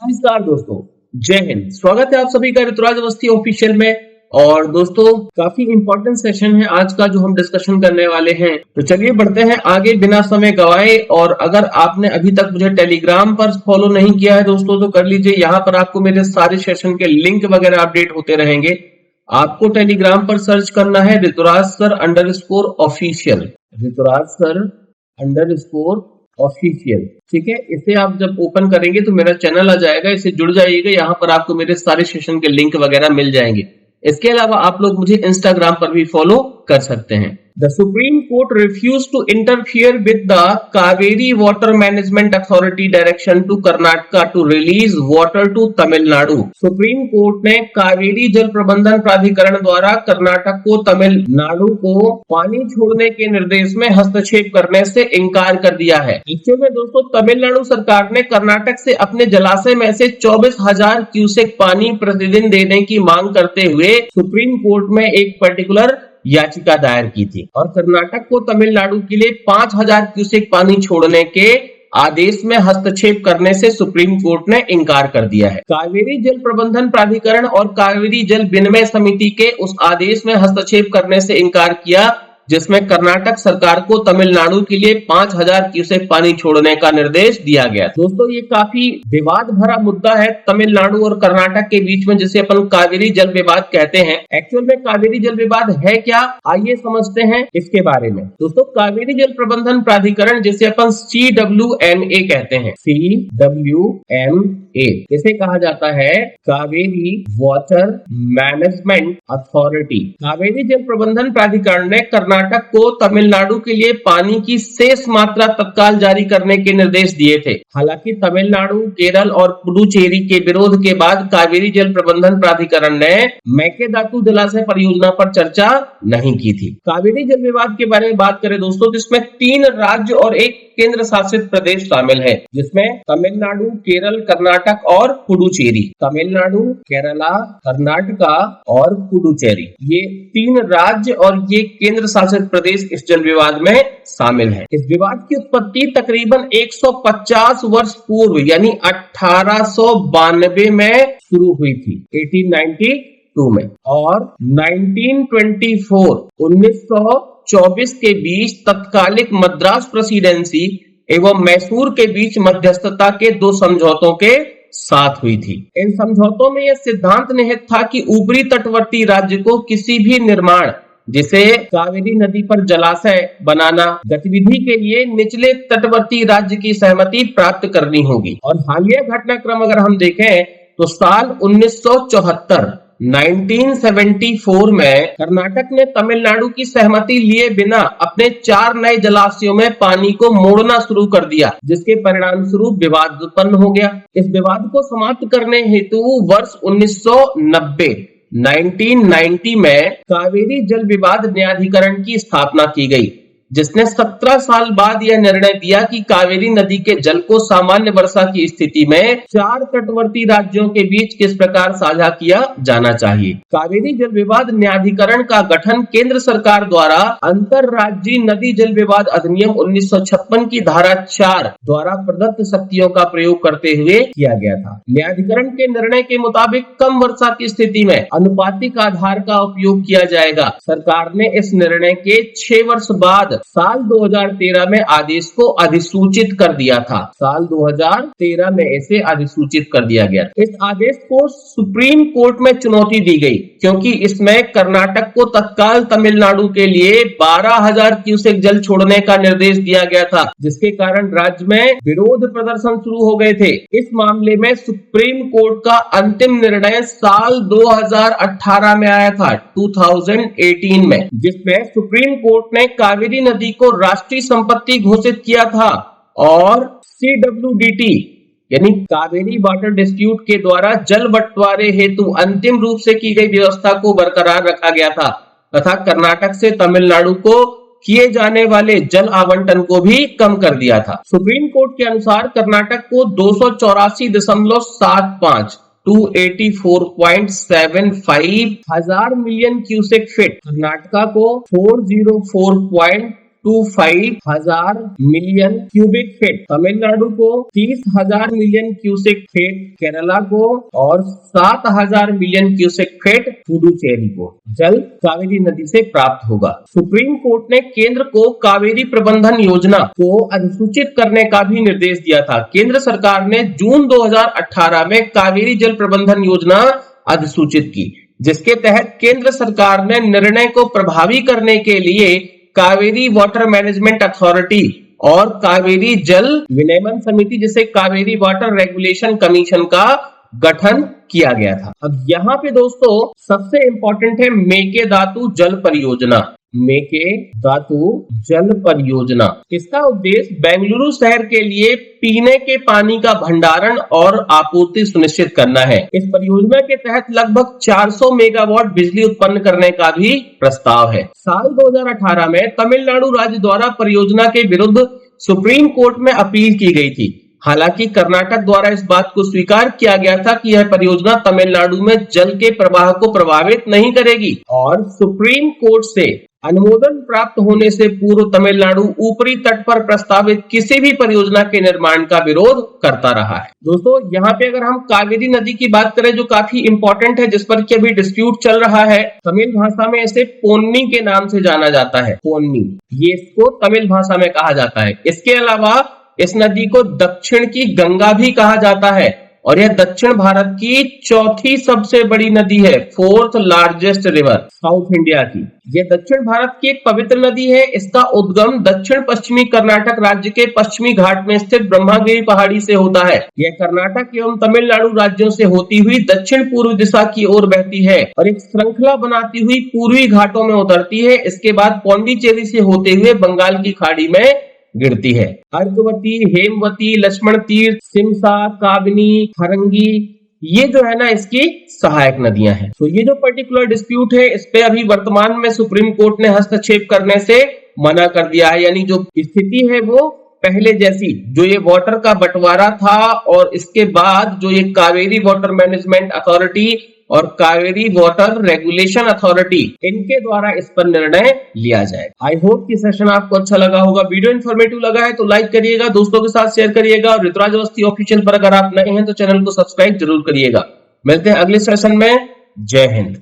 नमस्कार दोस्तों, जय हिंद। स्वागत है आप सभी का ऋतुराज अवस्थी ऑफिशियल में। और दोस्तों, काफी इंपॉर्टेंट सेशन है आज का जो हम डिस्कशन करने वाले हैं। तो चलिए बढ़ते हैं आगे बिना समय गवाए। और अगर आपने अभी तक मुझे टेलीग्राम पर फॉलो नहीं किया है दोस्तों तो कर लीजिए। यहाँ पर आपको मेरे सारे सेशन के लिंक वगैरह अपडेट होते रहेंगे। आपको टेलीग्राम पर सर्च करना है Rituraj sir _official, Rituraj sir official. ठीक है, इसे आप जब ओपन करेंगे तो मेरा चैनल आ जाएगा, इसे जुड़ जाइएगा। यहाँ पर आपको मेरे सारे सेशन के लिंक वगैरह मिल जाएंगे। इसके अलावा आप लोग मुझे इंस्टाग्राम पर भी फॉलो कर सकते हैं। The Supreme Court refused to interfere with the Kaveri Water Management Authority direction to Karnataka to release water to Tamil Nadu. Supreme court ने कावेरी जल प्रबंधन प्राधिकरण द्वारा कर्नाटक को तमिलनाडु को पानी छोड़ने के निर्देश में हस्तक्षेप करने से इनकार कर दिया है। इसमें दोस्तों तमिलनाडु सरकार ने कर्नाटक से अपने जलाशय में से 24,000 क्यूसेक पानी प्रतिदिन देने की मांग करते हुए सुप्रीम कोर्ट में एक पर्टिकुलर याचिका दायर की थी और कर्नाटक को तमिलनाडु के लिए 5,000 क्यूसेक पानी छोड़ने के आदेश में हस्तक्षेप करने से सुप्रीम कोर्ट ने इनकार कर दिया है। कावेरी जल प्रबंधन प्राधिकरण और कावेरी जल विनिमय समिति के उस आदेश में हस्तक्षेप करने से इनकार किया जिसमें कर्नाटक सरकार को तमिलनाडु के लिए 5,000 क्यूसेक पानी छोड़ने का निर्देश दिया गया। दोस्तों, ये काफी विवाद भरा मुद्दा है तमिलनाडु और कर्नाटक के बीच में, जिसे अपन कावेरी जल विवाद कहते हैं। एक्चुअल में कावेरी जल विवाद है क्या, आइए समझते हैं इसके बारे में। दोस्तों, कावेरी जल प्रबंधन प्राधिकरण जिसे अपन CWMA कहते हैं, CWMA इसे कहा जाता है Kaveri water management authority. Kaveri जल प्रबंधन प्राधिकरण ने कर्नाटक को तमिलनाडु के लिए पानी की शेष मात्रा तत्काल जारी करने के निर्देश दिए थे। हालांकि तमिलनाडु, केरल और पुडुचेरी के विरोध के बाद कावेरी जल प्रबंधन प्राधिकरण ने मेकेदातु जलाशय परियोजना पर चर्चा नहीं की थी। कावेरी जल विवाद के बारे में बात करें दोस्तों, जिसमें 3 राज्य और एक केंद्र शासित प्रदेश शामिल है, जिसमें तमिलनाडु, केरल, कर्नाटक और पुडुचेरी। तमिलनाडु, केरला, कर्नाटका और पुडुचेरी, ये 3 राज्य और ये केंद्र शासित प्रदेश इस जल विवाद में शामिल है। इस विवाद की उत्पत्ति तकरीबन 150 वर्ष पूर्व यानी 1892 में शुरू हुई थी, 1892 में, और 1924 के बीच तत्कालिक मद्रास प्रेसिडेंसी एवं मैसूर के बीच मध्यस्थता के 2 समझौतों के साथ हुई थी। इन समझौतों में यह सिद्धांत निहित था कि ऊपरी तटवर्ती राज्य को किसी भी निर्माण, जिसे कावेरी नदी पर जलाशय बनाना गतिविधि के लिए निचले तटवर्ती राज्य की सहमति प्राप्त करनी होगी। और हालिया घटनाक्रम अगर हम देखें तो साल 1974 में कर्नाटक ने तमिलनाडु की सहमति लिए बिना अपने 4 नए जलाशयों में पानी को मोड़ना शुरू कर दिया, जिसके परिणाम स्वरूप विवाद उत्पन्न हो गया। इस विवाद को समाप्त करने हेतु वर्ष 1990 में कावेरी जल विवाद न्यायाधिकरण की स्थापना की गई, जिसने 17 साल बाद यह निर्णय दिया कि कावेरी नदी के जल को सामान्य वर्षा की स्थिति में 4 तटवर्ती राज्यों के बीच किस प्रकार साझा किया जाना चाहिए। कावेरी जल विवाद न्यायाधिकरण का गठन केंद्र सरकार द्वारा अंतरराज्यीय नदी जल विवाद अधिनियम 1956 की धारा 4 द्वारा प्रदत्त शक्तियों का प्रयोग करते हुए किया गया था। न्यायाधिकरण के निर्णय के मुताबिक कम वर्षा की स्थिति में अनुपातिक आधार का उपयोग किया जाएगा। सरकार ने इस निर्णय के 6 वर्ष बाद साल 2013 में आदेश को अधिसूचित कर दिया था। साल 2013 में इसे अधिसूचित कर दिया गया। इस आदेश को सुप्रीम कोर्ट में चुनौती दी गई क्योंकि इसमें कर्नाटक को तत्काल तमिलनाडु के लिए 12,000 क्यूसेक जल छोड़ने का निर्देश दिया गया था, जिसके कारण राज्य में विरोध प्रदर्शन शुरू हो गए थे। इस मामले में सुप्रीम कोर्ट का अंतिम निर्णय साल 2018 में आया था, 2018 में, जिसमें सुप्रीम कोर्ट ने कावेरी नदी को राष्ट्रीय संपत्ति घोषित किया था और CWDT यानी कावेरी वाटर डिस्प्यूट के द्वारा जल बंटवारे हेतु अंतिम रूप से की गई व्यवस्था को बरकरार रखा गया था तथा कर्नाटक से तमिलनाडु को किए जाने वाले जल आवंटन को भी कम कर दिया था। सुप्रीम कोर्ट के अनुसार कर्नाटक को 284.75 284.75 हजार मिलियन क्यूसेक फीट, कर्नाटका को 404.25 25,000 मिलियन क्यूबिक फीट, तमिलनाडु को 30,000 मिलियन क्यूसेक फीट, केरला को और 7,000 मिलियन क्यूसेक फीट पुडुचेरी को जल कावेरी नदी से प्राप्त होगा। सुप्रीम कोर्ट ने केंद्र को कावेरी प्रबंधन योजना को अधिसूचित करने का भी निर्देश दिया था। केंद्र सरकार ने जून 2018 में कावेरी जल प्रबंधन योजना अधिसूचित की, जिसके तहत केंद्र सरकार ने निर्णय को प्रभावी करने के लिए कावेरी वाटर मैनेजमेंट अथॉरिटी और कावेरी जल विनियमन समिति जिसे कावेरी वाटर रेगुलेशन कमीशन का गठन किया गया था। अब यहाँ पे दोस्तों सबसे इंपॉर्टेंट है मेकेदातु जल परियोजना। मेकेदातु जल परियोजना, इसका उद्देश्य बेंगलुरु शहर के लिए पीने के पानी का भंडारण और आपूर्ति सुनिश्चित करना है। इस परियोजना के तहत लगभग 400 मेगावाट बिजली उत्पन्न करने का भी प्रस्ताव है। साल 2018 में तमिलनाडु राज्य द्वारा परियोजना के विरुद्ध सुप्रीम कोर्ट में अपील की गई थी। हालांकि कर्नाटक द्वारा इस बात को स्वीकार किया गया था कि यह परियोजना तमिलनाडु में जल के प्रवाह को प्रभावित नहीं करेगी और सुप्रीम कोर्ट से अनुमोदन प्राप्त होने से पूर्व तमिलनाडु ऊपरी तट पर प्रस्तावित किसी भी परियोजना के निर्माण का विरोध करता रहा है। दोस्तों यहाँ पे अगर हम कावेरी नदी की बात करें जो काफी इंपॉर्टेंट है, जिस पर कि अभी डिस्प्यूट चल रहा है, तमिल भाषा में इसे पोन्नी के नाम से जाना जाता है। पोन्नी, ये इसको तमिल भाषा में कहा जाता है। इसके अलावा इस नदी को दक्षिण की गंगा भी कहा जाता है और यह दक्षिण भारत की चौथी सबसे बड़ी नदी है, 4th largest river south India की। यह दक्षिण भारत की एक पवित्र नदी है। इसका उद्गम दक्षिण पश्चिमी कर्नाटक राज्य के पश्चिमी घाट में स्थित ब्रह्मगिरी पहाड़ी से होता है। यह कर्नाटक एवं तमिलनाडु राज्यों से होती हुई दक्षिण पूर्व दिशा की ओर बहती है और एक श्रृंखला बनाती हुई पूर्वी घाटों में उतरती है। इसके बाद पौंडीचेरी से होते हुए बंगाल की खाड़ी में गिरती है। अर्कवती, हेमवती, लक्ष्मण तीर्थ, सिमसा, काबिनी, हरंगी, ये जो है ना इसकी सहायक नदियां हैं। तो ये जो पर्टिकुलर डिस्प्यूट है इस पे अभी वर्तमान में सुप्रीम कोर्ट ने हस्तक्षेप करने से मना कर दिया है। यानी जो स्थिति है वो पहले जैसी, जो ये वाटर का बंटवारा था और इसके बाद जो ये कावेरी वाटर मैनेजमेंट अथॉरिटी और कावेरी वाटर रेगुलेशन अथॉरिटी, इनके द्वारा इस पर निर्णय लिया जाए। आई होप कि सेशन आपको अच्छा लगा होगा। वीडियो इन्फॉर्मेटिव लगा है तो लाइक करिएगा, दोस्तों के साथ शेयर करिएगा और ऋतुराज अवस्थी ऑफिशियल पर अगर आप नए हैं तो चैनल को सब्सक्राइब जरूर करिएगा। मिलते हैं अगले सेशन में। जय हिंद।